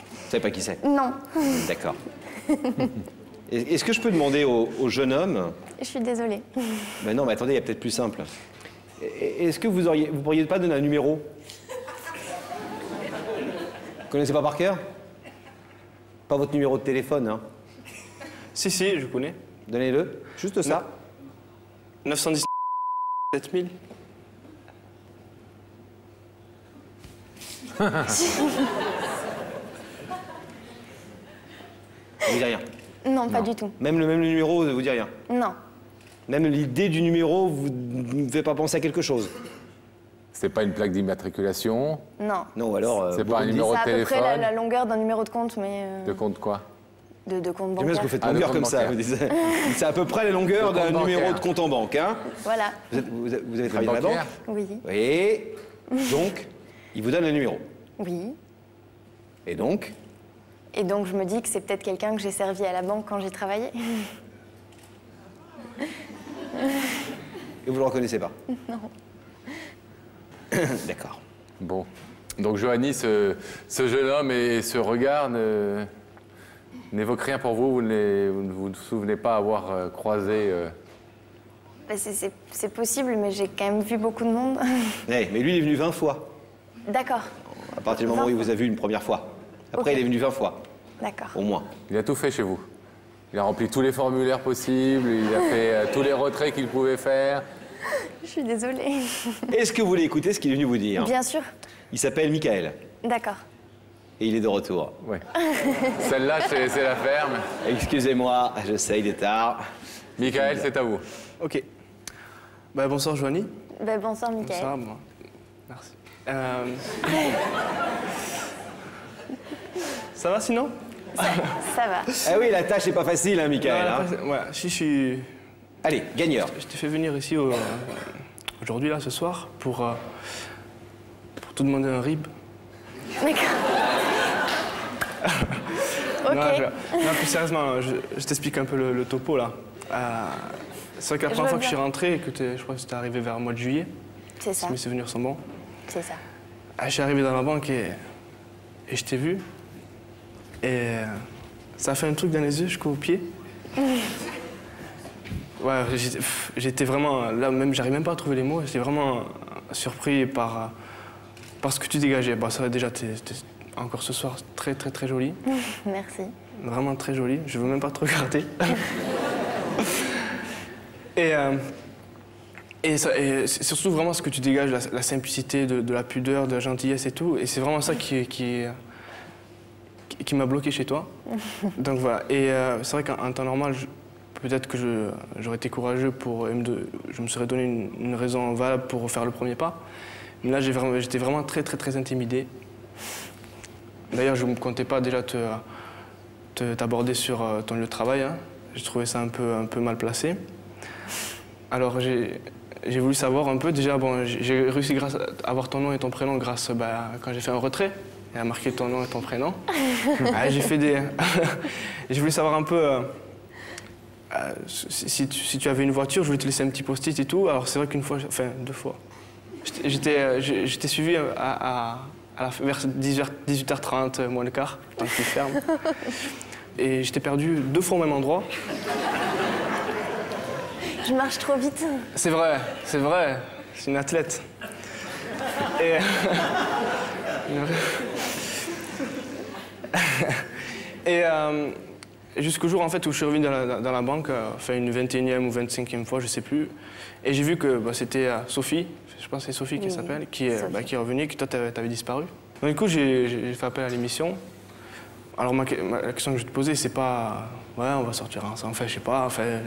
Vous savez pas qui c'est? Non. D'accord. Est-ce que je peux demander au jeune homme... Je suis désolée. Ben non, mais attendez, il y a peut-être plus simple. Est-ce que vous pourriez pas donner un numéro? Vous connaissez pas par cœur? Pas votre numéro de téléphone, hein? Si, si, je connais. Donnez-le. Juste ça. 917 7000. Ça vous dit rien? Non, pas du tout. Même le numéro ne vous dit rien? Non. Même l'idée du numéro vous ne fait pas penser à quelque chose? C'est pas une plaque d'immatriculation? Non. Non, alors... C'est pas un numéro de C'est à peu téléphone? près la longueur d'un numéro de compte, mais... De compte quoi? De compte J'aime bien ce bancaire. que vous faites Ah, longueur de comme compte ça. bancaire. Vous dites, c'est à peu près la longueur De d'un compte numéro bancaire. de compte en banque, hein? Voilà. Vous avez travaillé dans la banque? Bancaire? Oui. Oui. Donc, il vous donne le numéro. Oui. Et donc? Et donc, je me dis que c'est peut-être quelqu'un que j'ai servi à la banque quand j'ai travaillé. Et vous le reconnaissez pas? Non. D'accord. Bon. Donc, Joanie, ce jeune homme et ce regard n'évoquent rien pour vous? Vous ne vous souvenez pas avoir croisé... Bah, c'est possible, mais j'ai quand même vu beaucoup de monde. Mais lui, il est venu 20 fois. D'accord. À partir du moment où il vous a vu une première fois. Après, Ok. il est venu 20 fois, D'accord. au moins. Il a tout fait chez vous. Il a rempli tous les formulaires possibles, il a fait tous les retraits qu'il pouvait faire. Je suis désolée. Est-ce que vous voulez écouter ce qu'il est venu vous dire? Bien sûr. Il s'appelle Michael. D'accord. Et il est de retour. Ouais. Celle-là, c'est la ferme. Excusez-moi, je sais, il est tard. Michael, c'est à vous. Ok. Bah, bonsoir, Joanie. Bah, bonsoir, Mickaël. Bonsoir, moi. Merci. Ça va sinon? Ça va. Ah oui, la tâche n'est pas facile, hein, Michael. Hein. Ouais, si je suis... Allez, gagneur. Je t'ai fait venir ici aujourd'hui, là, ce soir, pour te demander un rib. D'accord. Ok. Non, plus sérieusement, je t'explique un peu le topo, là. C'est vrai que la Je première fois veux que je suis bien. rentré, je crois que c'était arrivé vers le mois de juillet, C'est ça. si mes souvenirs sont bons. C'est ça. Je suis arrivé dans la banque et je t'ai vu. Et ça a fait un truc dans les yeux jusqu'aux pieds. Ouais, j'étais vraiment... Là, même, j'arrive même pas à trouver les mots. J'étais vraiment surpris par ce que tu dégageais. Bah, ça va déjà, t'es encore ce soir très, très, très jolie. Merci. Vraiment très jolie. Je veux même pas te regarder. Et c'est surtout vraiment ce que tu dégages, la simplicité, de la pudeur, de la gentillesse et tout. Et c'est vraiment ça qui m'a bloqué chez toi. Donc voilà. Et c'est vrai qu'en temps normal, peut-être que j'aurais été courageux je me serais donné une raison valable pour faire le premier pas. Mais là, j'étais vraiment très, très, très intimidé. D'ailleurs, je ne comptais pas déjà t'aborder sur ton lieu de travail. Hein. J'ai trouvé ça un peu mal placé. Alors, j'ai voulu savoir un peu. Déjà, bon, j'ai réussi à avoir ton nom et ton prénom grâce quand j'ai fait un retrait. Il a marqué ton nom et ton prénom. J'ai fait des... J'ai voulu savoir un peu si tu avais une voiture, je voulais te laisser un petit post-it et tout. Alors, c'est vrai qu'une fois, enfin, 2 fois, j'étais suivi vers 18h30, moins le quart, tant qu'il ferme. Et j'étais perdu 2 fois au même endroit. Je marche trop vite. C'est vrai, c'est vrai. C'est une athlète. Et jusqu'au jour en fait, où je suis revenu dans la banque, enfin une 21e ou 25e fois, je sais plus. Et j'ai vu que c'était Sophie, je pense que c'est Sophie qui s'appelle, qui est revenue et que toi, tu avais disparu. Donc, du coup, j'ai fait appel à l'émission. Alors, la question que je vais te poser, c'est pas « ouais, on va sortir ensemble », enfin, je sais pas, enfin,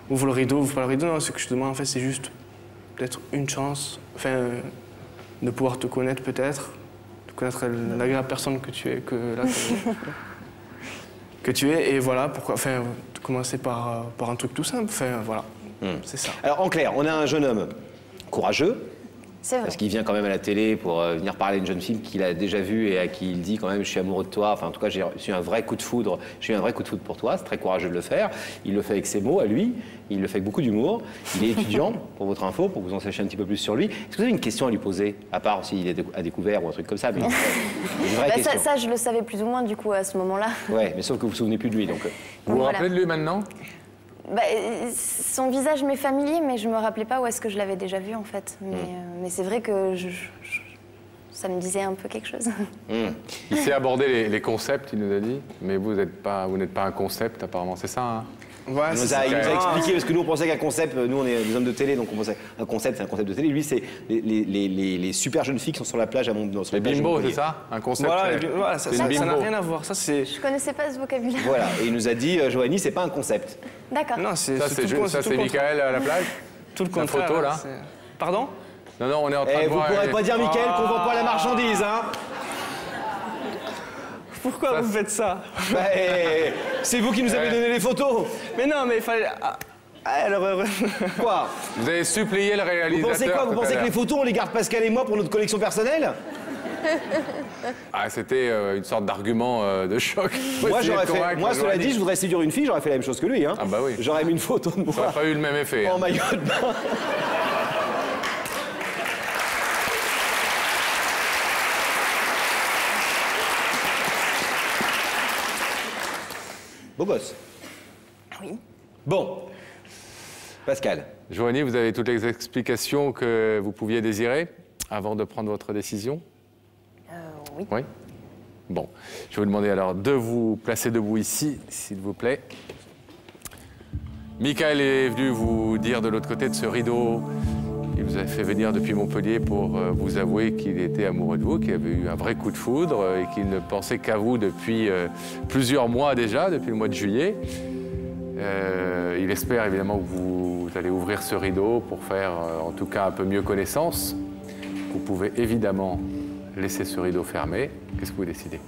ouvre le rideau, ouvre pas le rideau. Non, ce que je te demande, en fait, c'est juste peut-être une chance, enfin, de pouvoir te connaître peut-être, de connaître l'agréable personne que tu es, que tu es, et voilà, pourquoi, enfin, commencer par un truc tout simple, enfin, voilà, c'est ça. Alors, en clair, on a un jeune homme courageux, C'est vrai. Parce qu'il vient quand même à la télé pour venir parler d'une jeune fille qu'il a déjà vue et à qui il dit quand même je suis amoureux de toi. Enfin en tout cas j'ai eu un vrai coup de foudre. J'ai eu un vrai coup de foudre pour toi. C'est très courageux de le faire. Il le fait avec ses mots à lui. Il le fait avec beaucoup d'humour. Il est étudiant pour votre info, pour que vous en sachiez un petit peu plus sur lui. Est-ce que vous avez une question à lui poser, à part s'il est à découvert ou un truc comme ça, mais une vraie question. Ça, je le savais plus ou moins du coup à ce moment-là. Ouais, mais sauf que vous vous souvenez plus de lui donc. Vous vous rappelez de lui maintenant? Son visage m'est familier, mais je me rappelais pas où est-ce que je l'avais déjà vu en fait. Mais c'est vrai que ça me disait un peu quelque chose. Il sait aborder les concepts, il nous a dit, mais vous n'êtes pas un concept apparemment, c'est ça hein? Ouais, Il nous a expliqué, parce que nous on pensait qu'un concept, nous on est des hommes de télé, donc on pensait un concept, c'est un concept de télé. Lui, c'est les super jeunes filles qui sont sur la plage à Mont. Les bimbos, c'est ça? Un concept? Voilà, ça n'a rien à voir. Ça, c'est... Je connaissais pas ce vocabulaire. Voilà, et il nous a dit, Joanie, c'est pas un concept. D'accord. Non, Ça, c'est Michael à la plage? Tout le contraire. photo, là. Pardon? Non, on est en train de Vous voir... pourrez pas dire, Michael, qu'on vend pas la marchandise, hein? Pourquoi vous faites ça? C'est vous qui nous avez donné les photos. Mais non, mais il fallait... alors... Quoi? Vous avez supplié le Vous réalisateur. pensez quoi? Vous pensez que les photos, on les garde Pascal et moi pour notre collection personnelle? C'était une sorte d'argument de choc. Moi, cela dit, je voudrais séduire une fille, j'aurais fait la même chose que lui. Hein. Ah bah oui. J'aurais mis une photo de moi. Ça n'a pas eu le même effet. En maillot de bain. Beau gosse. Oui. Bon. Pascal. Joanie, vous avez toutes les explications que vous pouviez désirer avant de prendre votre décision? Oui. Oui. Bon. Je vais vous demander alors de vous placer debout ici, s'il vous plaît. Michael est venu vous dire de l'autre côté de ce rideau. Il vous a fait venir depuis Montpellier pour vous avouer qu'il était amoureux de vous, qu'il avait eu un vrai coup de foudre et qu'il ne pensait qu'à vous depuis plusieurs mois déjà, depuis le mois de juillet. Il espère évidemment que vous allez ouvrir ce rideau pour faire en tout cas un peu mieux connaissance. Vous pouvez évidemment laisser ce rideau fermé. Qu'est-ce que vous décidez?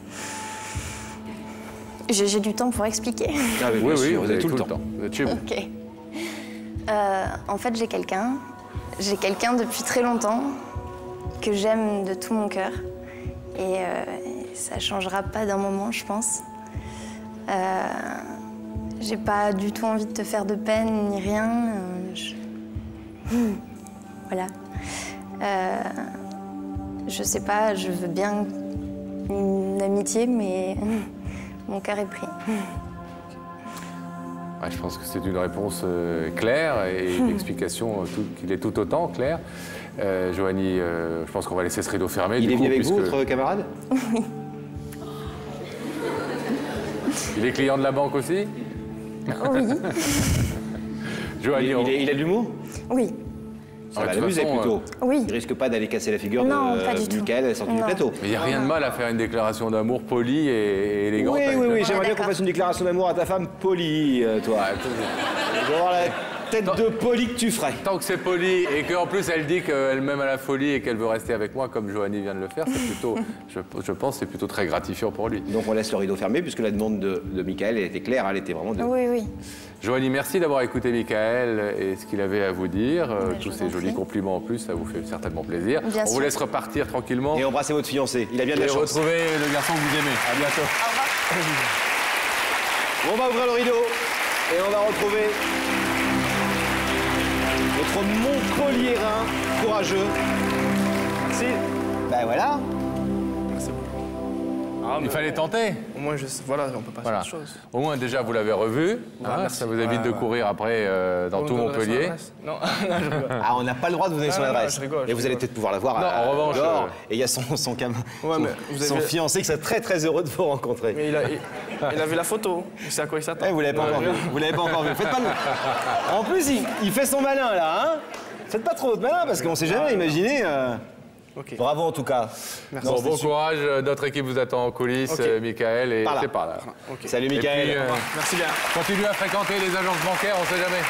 J'ai du temps pour expliquer. Ah, oui, vous avez tout le temps. Vous êtes chez vous. Ok. En fait, j'ai quelqu'un depuis très longtemps que j'aime de tout mon cœur. Et ça changera pas d'un moment, je pense. J'ai pas du tout envie de te faire de peine ni rien. Voilà. Je sais pas, je veux bien une amitié, mais mon cœur est pris. Ouais, je pense que c'est une réponse claire et une explication qu'il est tout autant claire. Joanie, je pense qu'on va laisser ce rideau fermé. Il est venu avec vous, votre camarade? Oui. Il est client de la banque aussi? Oui. Joanie, il a de l'humour? Oui. Ça va l'amuser plutôt. Oui. Il risque pas d'aller casser la figure pas du de tout. Michael à la sortie du plateau. Mais il n'y a rien de mal à faire une déclaration d'amour polie et élégante. Oui, j'aimerais bien qu'on fasse une déclaration d'amour à ta femme polie, toi. Je vais voir la tête de poli que tu ferais. Tant que c'est poli et qu'en plus elle dit qu'elle m'aime à la folie et qu'elle veut rester avec moi comme Joanie vient de le faire, c'est plutôt, je pense que c'est plutôt très gratifiant pour lui. Donc on laisse le rideau fermé puisque la demande de Michael elle était claire, elle était vraiment de... Oui. Joanie, merci d'avoir écouté Michael et ce qu'il avait à vous dire. Tous ces jolis compliments en plus, ça vous fait certainement plaisir. Bien on sûr. vous laisse repartir tranquillement. Et embrassez votre fiancé, il a bien de la Et chance. retrouvez le garçon que vous aimez. À bientôt. On va ouvrir le rideau et on va retrouver notre Montpelliérain courageux. Merci. Ben voilà. Il fallait tenter. Au moins, voilà, on peut pas faire autre chose. Au moins, déjà, vous l'avez revu. merci. Ça vous évite de courir après dans tout Montpellier. Non, non, je peux pas. Ah, on n'a pas le droit de vous donner son adresse. je rigole, et vous allez peut-être pouvoir la voir en revanche, dehors. Et il y a son fiancé qui serait très très heureux de vous rencontrer. Mais il a vu la photo. Il sait à quoi il s'attend. Vous l'avez pas encore vu. Vous l'avez pas encore vu. Faites pas le... En plus, il fait son malin là, hein. Faites pas trop de malin parce qu'on sait jamais imaginer. Okay. Bravo en tout cas. Merci. Bon courage, notre équipe vous attend en coulisses, Michael, et c'est par là. Salut Michael. Et puis, Merci bien. continuez à fréquenter les agences bancaires, on sait jamais.